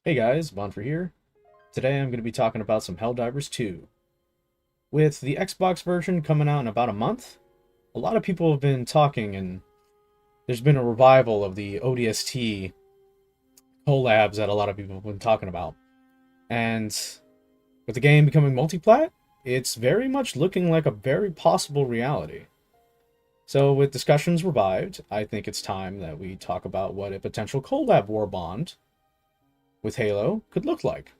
Hey guys, Bonfer here. Today I'm going to be talking about some Helldivers 2. With the Xbox version coming out in about a month, a lot of people have been talking and there's been a revival of the ODST collabs that a lot of people have been talking about. And with the game becoming multiplat, it's very much looking like a very possible reality. So with discussions revived, I think it's time that we talk about what a potential collab Warbond with Halo could look like.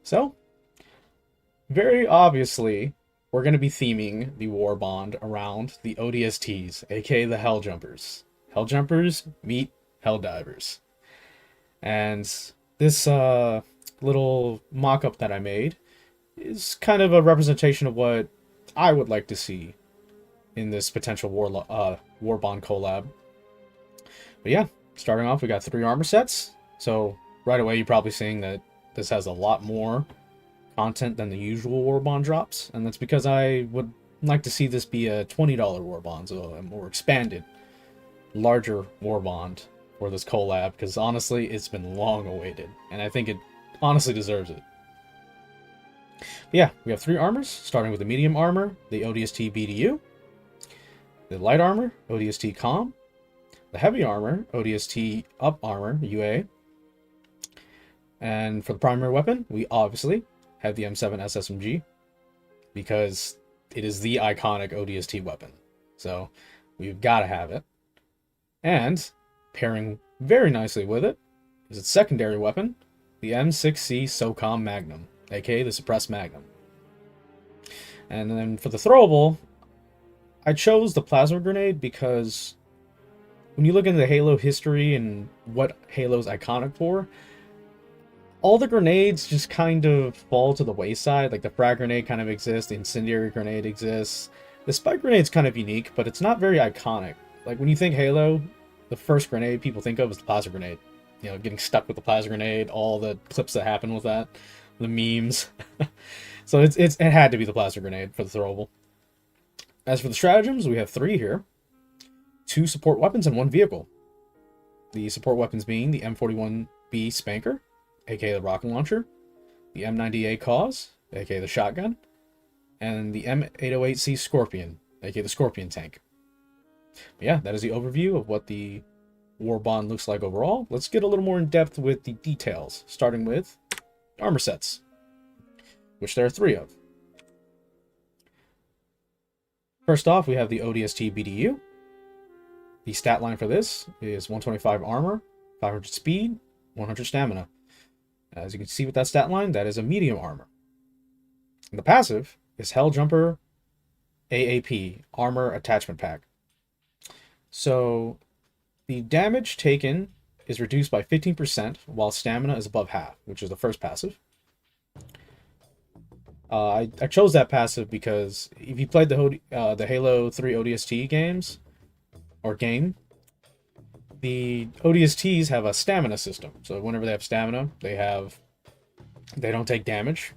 So, very obviously, we're going to be theming the Warbond around the ODSTs, aka the Helljumpers. Helljumpers meet Helldivers. And this little mock-up that I made is kind of a representation of what I would like to see in this potential Warbond collab. But yeah, starting off, we got 3 armor sets. So right away, you're probably seeing that this has a lot more content than the usual Warbond drops, and that's because I would like to see this be a $20 Warbond, so a more expanded, larger Warbond for this collab, because honestly, it's been long awaited, and I think it honestly deserves it. But yeah, we have 3 armors, starting with the medium armor, the ODST BDU, the light armor, ODST Com, the heavy armor, ODST Up Armor, UA, and for the primary weapon, we obviously have the M7 SSMG, because it is the iconic ODST weapon. So we've got to have it. And pairing very nicely with it is its secondary weapon, the M6C SOCOM Magnum, aka the Suppressed Magnum. And then for the throwable, I chose the plasma grenade because when you look into the Halo history and what Halo's iconic for, all the grenades just kind of fall to the wayside. Like the frag grenade kind of exists, the incendiary grenade exists. The spike grenade's kind of unique, but it's not very iconic. Like when you think Halo, the first grenade people think of is the plasma grenade. You know, getting stuck with the plasma grenade, all the clips that happen with that, the memes. So it had to be the plasma grenade for the throwable. As for the stratagems, we have 3 here. 2 support weapons and 1 vehicle. The support weapons being the M41B Spanker, aka the rocket launcher, the M90A Cause, aka the shotgun, and the M808C Scorpion, aka the Scorpion tank. But yeah, that is the overview of what the Warbond looks like overall. Let's get a little more in depth with the details, starting with armor sets, which there are 3 of. First off, we have the ODST BDU. The stat line for this is 125 armor, 500 speed, 100 stamina. As you can see with that stat line, that is a medium armor. And the passive is Helljumper AAP, Armor Attachment Pack. So the damage taken is reduced by 15% while stamina is above half, which is the first passive. I chose that passive because if you played the Halo 3 ODST games, or game, the ODSTs have a stamina system. So whenever they have stamina, they don't take damage.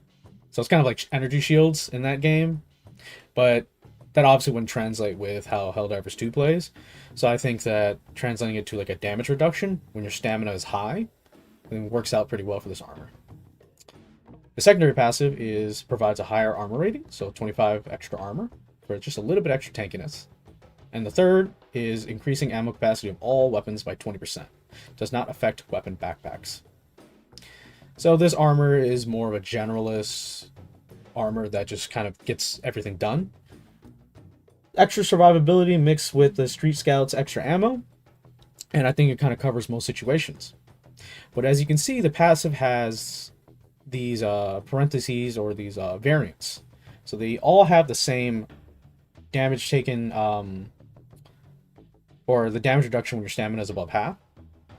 So it's kind of like energy shields in that game. But that obviously wouldn't translate with how Helldivers 2 plays. So I think that translating it to like a damage reduction when your stamina is high, then works out pretty well for this armor. The secondary passive provides a higher armor rating, so 25 extra armor for just a little bit extra tankiness. And the third is increasing ammo capacity of all weapons by 20%. Does not affect weapon backpacks. So this armor is more of a generalist armor that just kind of gets everything done. Extra survivability mixed with the Street Scout's extra ammo, and I think it kind of covers most situations. But as you can see, the passive has these parentheses or these variants. So they all have the same damage taken, or the damage reduction when your stamina is above half.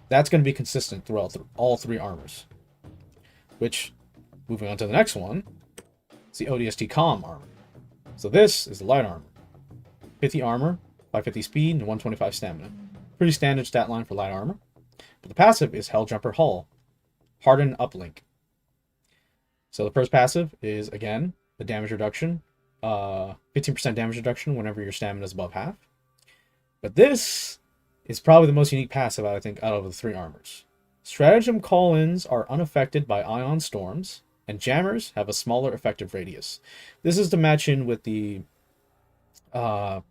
That's going to be consistent throughout all 3 armors. Which, moving on to the next one, is the ODST Com armor. So this is the light armor. 50 armor, 550 speed, and 125 stamina. Pretty standard stat line for light armor. But the passive is Helljumper Hull, Hardened Uplink. So the first passive is, again, the damage reduction. 15% damage reduction whenever your stamina is above half. But this is probably the most unique passive, I think, out of the 3 armors. Stratagem call-ins are unaffected by ion storms, and jammers have a smaller effective radius. This is to match in with the hardened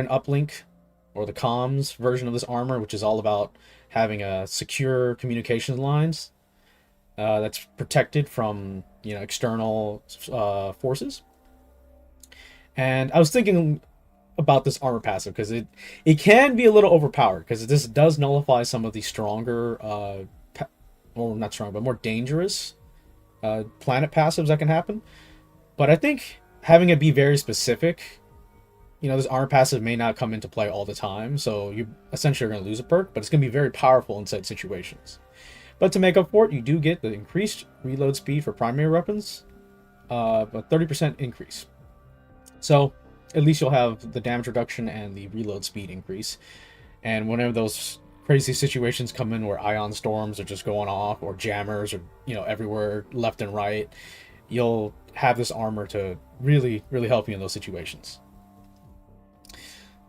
uplink, or the comms version of this armor, which is all about having a secure communications lines that's protected from external forces. And I was thinking about this armor passive because it can be a little overpowered, because this does nullify some of the stronger or not strong but more dangerous planet passives that can happen. But I think having it be very specific, this armor passive may not come into play all the time, so you essentially are going to lose a perk, but it's going to be very powerful in said situations. But to make up for it, you do get the increased reload speed for primary weapons, a 30% increase. So at least you'll have the damage reduction and the reload speed increase. And whenever those crazy situations come in where ion storms are just going off, or jammers are everywhere left and right, you'll have this armor to really help you in those situations.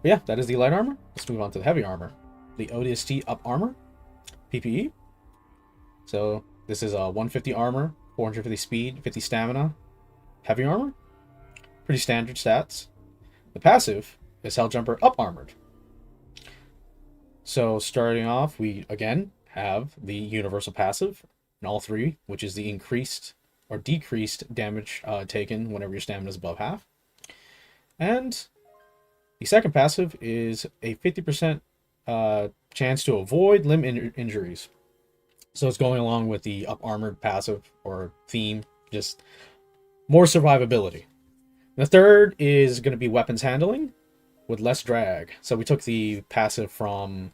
But yeah, that is the light armor. Let's move on to the heavy armor. The ODST Up Armor, PPE. So this is a 150 armor, 450 speed, 50 stamina, heavy armor. Pretty standard stats. The passive is Helljumper Up Armored. So starting off, we again have the universal passive in all 3, which is the increased or decreased damage taken whenever your stamina is above half. And the second passive is a 50% chance to avoid limb injuries. So it's going along with the Up Armored passive or theme, just more survivability. The third is going to be weapons handling with less drag. So we took the passive from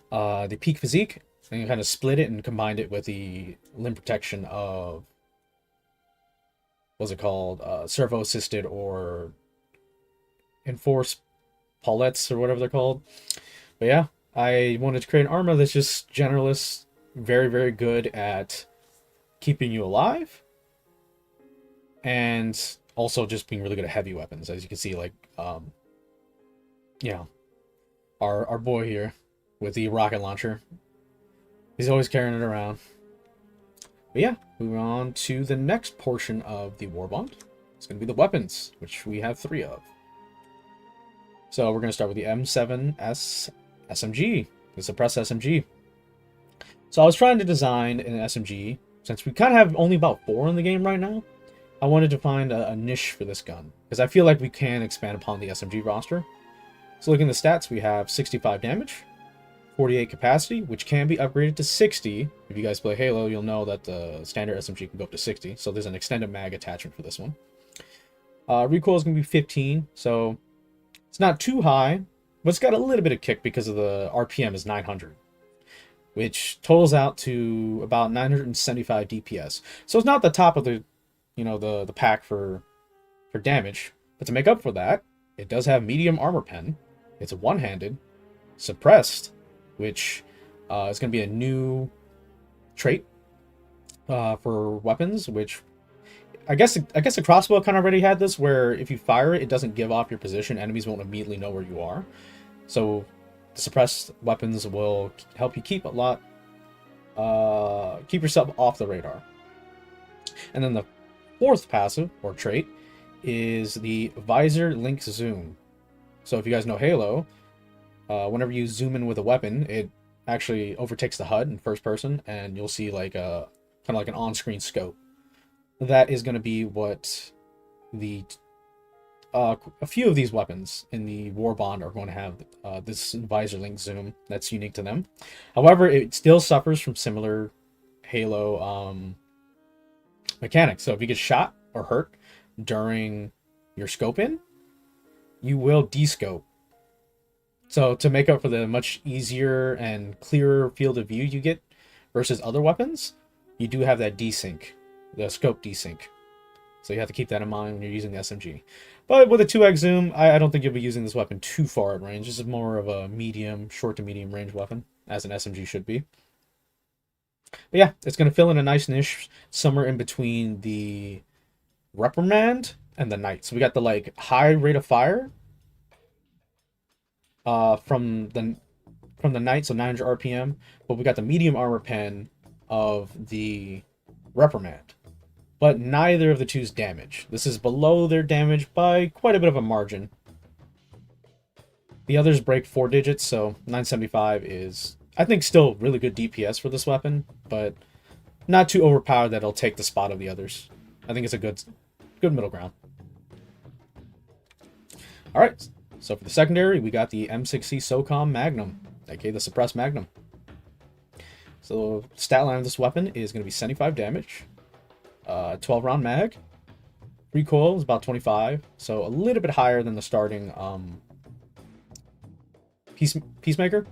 the Peak Physique and kind of split it and combined it with the limb protection of, what's it called, servo assisted or enforced palettes or whatever they're called. But yeah, I wanted to create an armor that's just generalist, very good at keeping you alive, and also just being really good at heavy weapons. As you can see, like our boy here with the rocket launcher, he's always carrying it around. But yeah, moving on to the next portion of the Warbond. It's going to be the weapons, which we have 3 of. So we're going to start with the M7S SMG, the suppressed SMG. So I was trying to design an SMG, since we kind of have only about 4 in the game right now. I wanted to find a niche for this gun, because I feel like we can expand upon the SMG roster. So looking at the stats, we have 65 damage, 48 capacity, which can be upgraded to 60. If you guys play Halo, you'll know that the standard SMG can go up to 60, so there's an extended mag attachment for this one. Recoil is going to be 15, so it's not too high, but it's got a little bit of kick because of the RPM is 900, which totals out to about 975 DPS. So it's not the top of the the pack for damage, but to make up for that, it does have medium armor pen. It's one-handed, suppressed, which is going to be a new trait for weapons, which I guess the crossbow kind of already had this, where if you fire it, it doesn't give off your position. Enemies won't immediately know where you are. So the suppressed weapons will help you keep keep yourself off the radar. And then the 4th passive or trait is the Visor Link Zoom. So if you guys know Halo, whenever you zoom in with a weapon, it actually overtakes the HUD in first person, and you'll see like a kind of like an on-screen scope. That is going to be what the a few of these weapons in the Warbond are going to have this Visor Link Zoom that's unique to them. However, it still suffers from similar Halo mechanics. So if you get shot or hurt during your scope in, you will descope. So to make up for the much easier and clearer field of view you get versus other weapons, you do have that desync, the scope desync. So you have to keep that in mind when you're using the SMG. But with a 2x zoom, I don't think you'll be using this weapon too far at range. This is more of a short to medium range weapon, as an SMG should be. But yeah, it's going to fill in a nice niche somewhere in between the Reprimand and the Knight. So we got the high rate of fire from the knight, so 900 RPM, but we got the medium armor pen of the reprimand. But neither of the two's damage. This is below their damage by quite a bit of a margin. The others break 4 digits, so 975 is, I think, still really good DPS for this weapon, but not too overpowered that it'll take the spot of the others. I think it's a good middle ground. Alright, so for the secondary, we got the M6C SOCOM Magnum, aka the Suppressed Magnum. So the stat line of this weapon is going to be 75 damage, 12 round mag, recoil is about 25, so a little bit higher than the starting Peacemaker,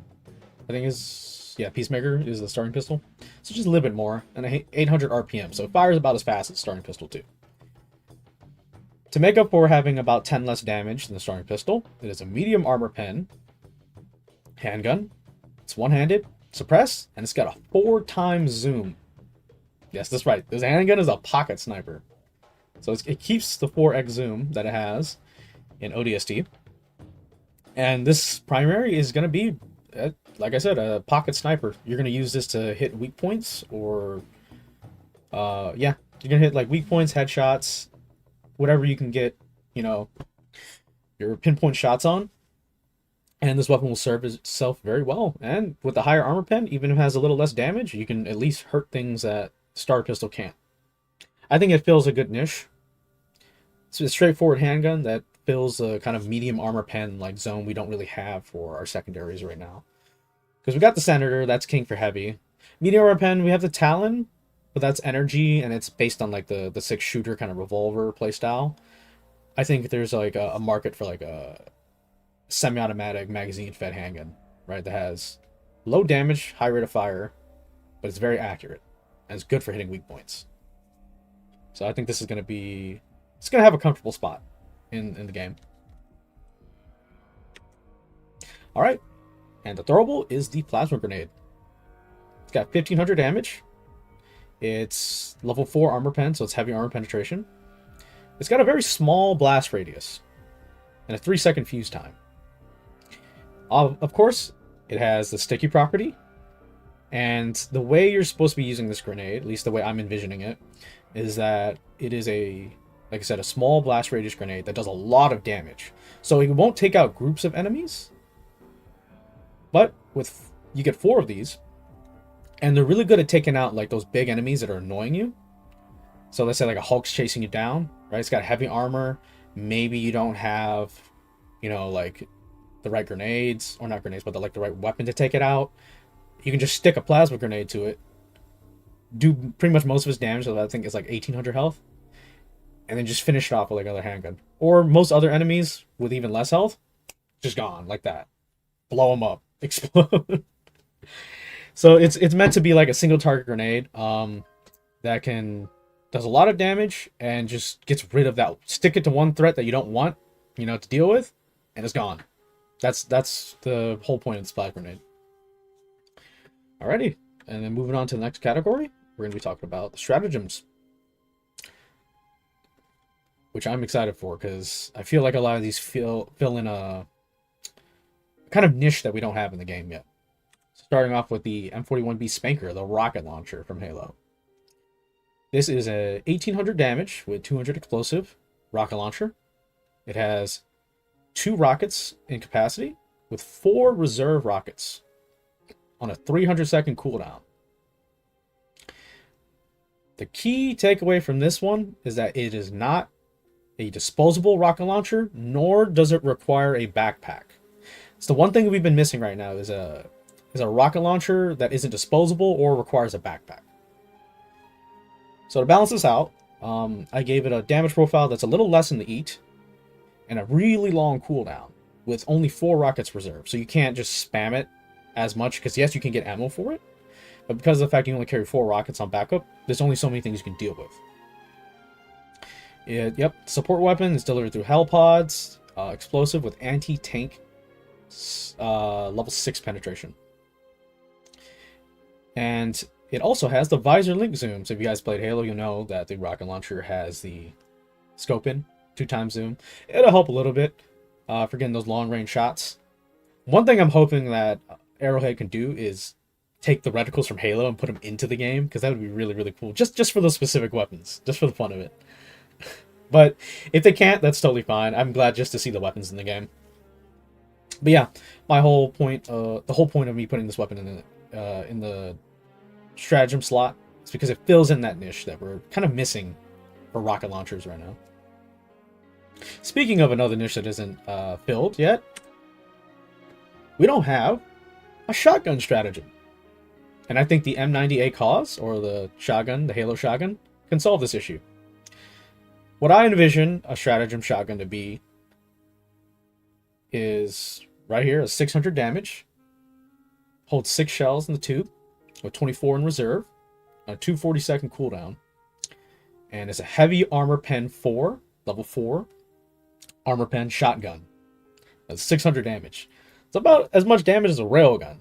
I think is, yeah, Peacemaker is the starting pistol. So just a little bit more, and 800 RPM, so it fires about as fast as the starting pistol too. To make up for having about 10 less damage than the starting pistol, it is a medium armor pen, handgun, it's one-handed, suppress, and it's got a 4 times zoom. Yes, that's right, this handgun is a pocket sniper. So it keeps the 4x zoom that it has in ODST. And this primary is going to be, like I said, a pocket sniper. You're going to use this to hit weak points, or, yeah, you're going to hit, like, weak points, headshots, whatever you can get, you know, your pinpoint shots on. And this weapon will serve itself very well. And with the higher armor pen, even if it has a little less damage, you can at least hurt things that Star Pistol can't. I think it fills a good niche. It's a straightforward handgun that fills a kind of medium armor pen like zone we don't really have for our secondaries right now. Because we got the Senator, that's king for heavy. Medium armor pen, we have the Talon, but that's energy, and it's based on like the 6-shooter kind of revolver playstyle. I think there's like a market for like a semi-automatic magazine-fed handgun, right? That has low damage, high rate of fire, but it's very accurate, and it's good for hitting weak points. So I think this is going to be, it's going to have a comfortable spot in the game. All right, and the throwable is the plasma grenade. It's got 1500 damage. It's level 4 armor pen, so it's heavy armor penetration. It's got a very small blast radius and a 3-second fuse time. Of course, it has the sticky property, and the way you're supposed to be using this grenade, at least the way I'm envisioning it, is that it is a, like I said, a small blast radius grenade that does a lot of damage. So it won't take out groups of enemies, but with you get 4 of these, and they're really good at taking out like those big enemies that are annoying you. So let's say like a Hulk's chasing you down, right? It's got heavy armor. Maybe you don't have, you know, like the right grenades, or not grenades, but the right weapon to take it out. You can just stick a plasma grenade to it, do pretty much most of its damage, so I think it's like 1800 health, and then just finish it off with like another handgun. Or most other enemies with even less health, just gone like that. Blow them up, explode. So it's meant to be like a single target grenade that does a lot of damage and just gets rid of that. Stick it to one threat that you don't want, you know, to deal with, and it's gone. That's the whole point of the splat grenade. Alrighty, and then moving on to the next category, we're going to be talking about the stratagems, which I'm excited for because I feel like a lot of these fill in a kind of niche that we don't have in the game yet. Starting off with the M41B Spanker, the rocket launcher from Halo. This is a 1800 damage with 200 explosive rocket launcher. It has 2 rockets in capacity with 4 reserve rockets on a 300-second cooldown. The key takeaway from this one is that it is not a disposable rocket launcher, nor does it require a backpack. It's the one thing we've been missing right now is a rocket launcher that isn't disposable or requires a backpack. So to balance this out, I gave it a damage profile that's a little less in the EAT and a really long cooldown with only 4 rockets reserved. So you can't just spam it as much, because yes, you can get ammo for it, but because of the fact you only carry 4 rockets on backup, there's only so many things you can deal with. Yep, support weapon is delivered through Hell Pods, explosive with anti-tank level 6 penetration. And it also has the visor link zoom. So if you guys played Halo, you'll know that the rocket launcher has the scope in 2x zoom. It'll help a little bit for getting those long range shots. One thing I'm hoping that Arrowhead can do is take the reticles from Halo and put them into the game, because that would be really, really cool. Just for those specific weapons, just for the fun of it. But if they can't, that's totally fine. I'm glad just to see the weapons in the game. But yeah, my whole point, the whole point of me putting this weapon in the stratagem slot is because it fills in that niche that we're kind of missing for rocket launchers right now. Speaking of another niche that isn't filled yet, we don't have a shotgun stratagem. And I think the M90A cause, or the shotgun, the Halo shotgun, can solve this issue. What I envision a stratagem shotgun to be is right here, a 600 damage, holds 6 shells in the tube, with 24 in reserve, a 240-second cooldown, and it's a heavy armor pen 4, level 4, armor pen shotgun. That's 600 damage. It's about as much damage as a railgun.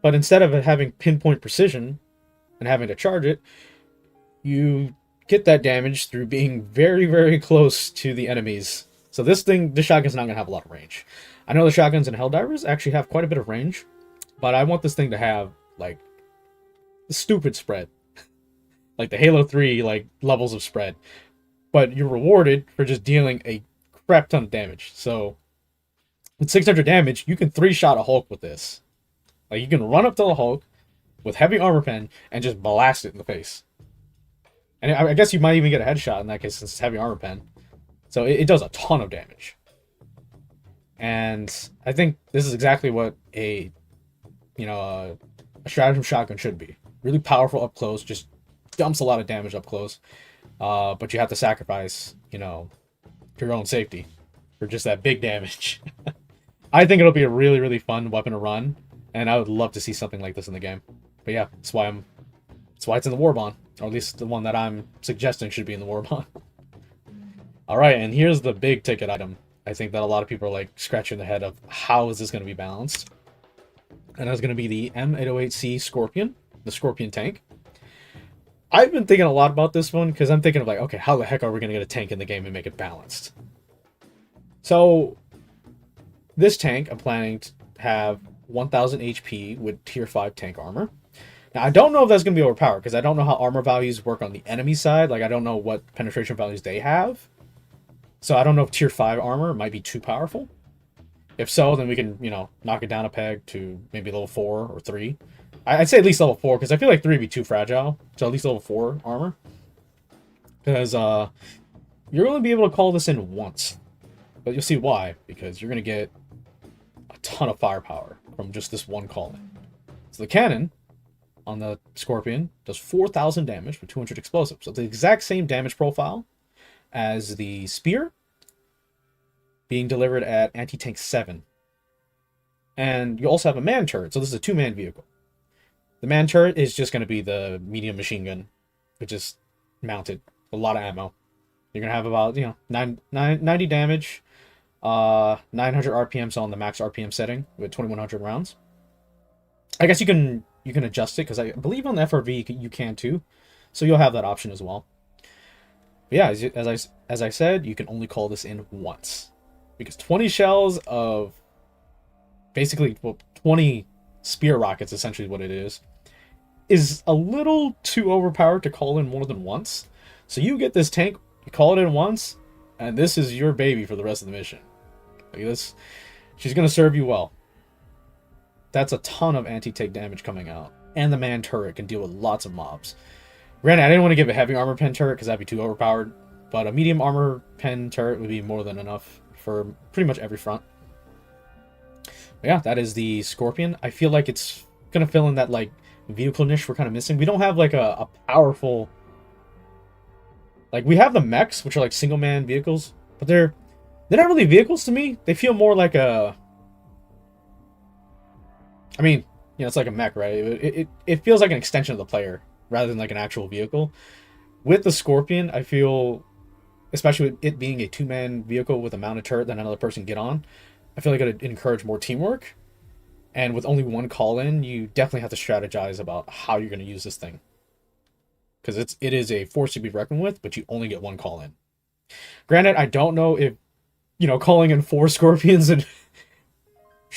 But instead of it having pinpoint precision and having to charge it, you get that damage through being very, very close to the enemies. So this shotgun's not going to have a lot of range. I know the shotguns in Helldivers actually have quite a bit of range, but I want this thing to have, like, the stupid spread. Like the Halo 3, like, levels of spread. But you're rewarded for just dealing a crap ton of damage. So, with 600 damage, you can 3-shot a Hulk with this. Like, you can run up to the Hulk with heavy armor pen and just blast it in the face. And I guess you might even get a headshot in that case since it's heavy armor pen. So it does a ton of damage. And I think this is exactly what a stratagem shotgun should be. Really powerful up close, just dumps a lot of damage up close. But you have to sacrifice, your own safety for just that big damage. I think it'll be a really, really fun weapon to run. And I would love to see something like this in the game. But yeah, that's why it's in the Warbond. Or at least the one that I'm suggesting should be in the Warbond. Alright, and here's the big ticket item. I think that a lot of people are like scratching their head of how is this going to be balanced. And that's going to be the M808C Scorpion, the Scorpion tank. I've been thinking a lot about this one because I'm thinking of like, okay, how the heck are we going to get a tank in the game and make it balanced? So, this tank I'm planning to have 1000 HP with tier 5 tank armor. Now, I don't know if that's going to be overpowered because I don't know how armor values work on the enemy side. Like, I don't know what penetration values they have. So, I don't know if tier 5 armor might be too powerful. If so, then we can, knock it down a peg to maybe level 4 or 3. I'd say at least level 4 because I feel like 3 would be too fragile. So, at least level 4 armor. Because you're going to be able to call this in once. But you'll see why. Because you're going to get a ton of firepower from just this one call-in. So, the cannon on the Scorpion does 4,000 damage with 200 explosives. So, it's the exact same damage profile as the spear being delivered at anti-tank 7. And you also have a man turret. So, this is a 2-man vehicle. The man turret is just going to be the medium machine gun, which is mounted. A lot of ammo. You're going to have about, 90 damage, 900 RPMs on the max RPM setting with 2100 rounds. I guess you can adjust it because I believe on the FRV you can too. So you'll have that option as well. But yeah, as I said, you can only call this in once. Because 20 shells of basically 20 spear rockets, essentially what it is a little too overpowered to call in more than once. So you get this tank, you call it in once, and this is your baby for the rest of the mission. Like this, she's going to serve you well. That's a ton of anti-tank damage coming out. And the man turret can deal with lots of mobs. Granted, I didn't want to give a heavy armor pen turret because that'd be too overpowered. But a medium armor pen turret would be more than enough for pretty much every front. But yeah, that is the Scorpion. I feel like it's going to fill in that like vehicle niche we're kind of missing. We don't have like a powerful... Like, we have the mechs, which are like single-man vehicles. But they're not really vehicles to me. They feel more like a... I mean, it's like a mech, right? It feels like an extension of the player rather than like an actual vehicle. With the Scorpion, I feel, especially with it being a 2-man vehicle with a mounted turret that another person can get on, I feel like it would encourage more teamwork. And with only one call-in, you definitely have to strategize about how you're going to use this thing. Because it is a force to be reckoned with, but you only get one call-in. Granted, I don't know if, calling in 4 Scorpions and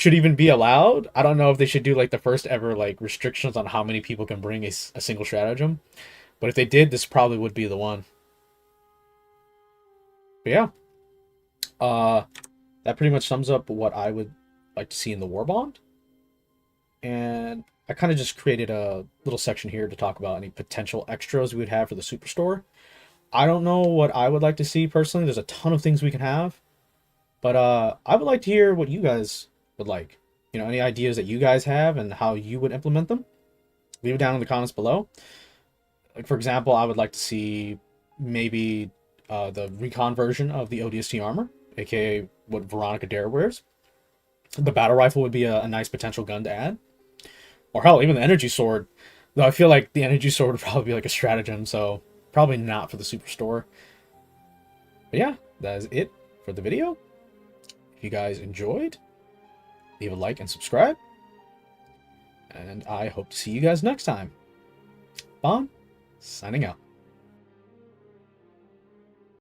should even be allowed. I don't know if they should do like the first ever like restrictions on how many people can bring a single stratagem. But if they did, this probably would be the one. But yeah. That pretty much sums up what I would like to see in the Warbond. And I kind of just created a little section here to talk about any potential extras we would have for the Superstore. I don't know what I would like to see personally. There's a ton of things we can have. But I would like to hear what you guys would like. You know, any ideas that you guys have and how you would implement them. Leave it down in the comments below. Like, for example, I would like to see maybe the recon version of the ODST armor, aka what Veronica Dare wears. The battle rifle would be a nice potential gun to add. Or hell, even the energy sword. Though I feel like the energy sword would probably be like a stratagem, so probably not for the Superstore. But yeah, that is it for the video. If you guys enjoyed, leave a like and subscribe. And I hope to see you guys next time. Bon, signing out.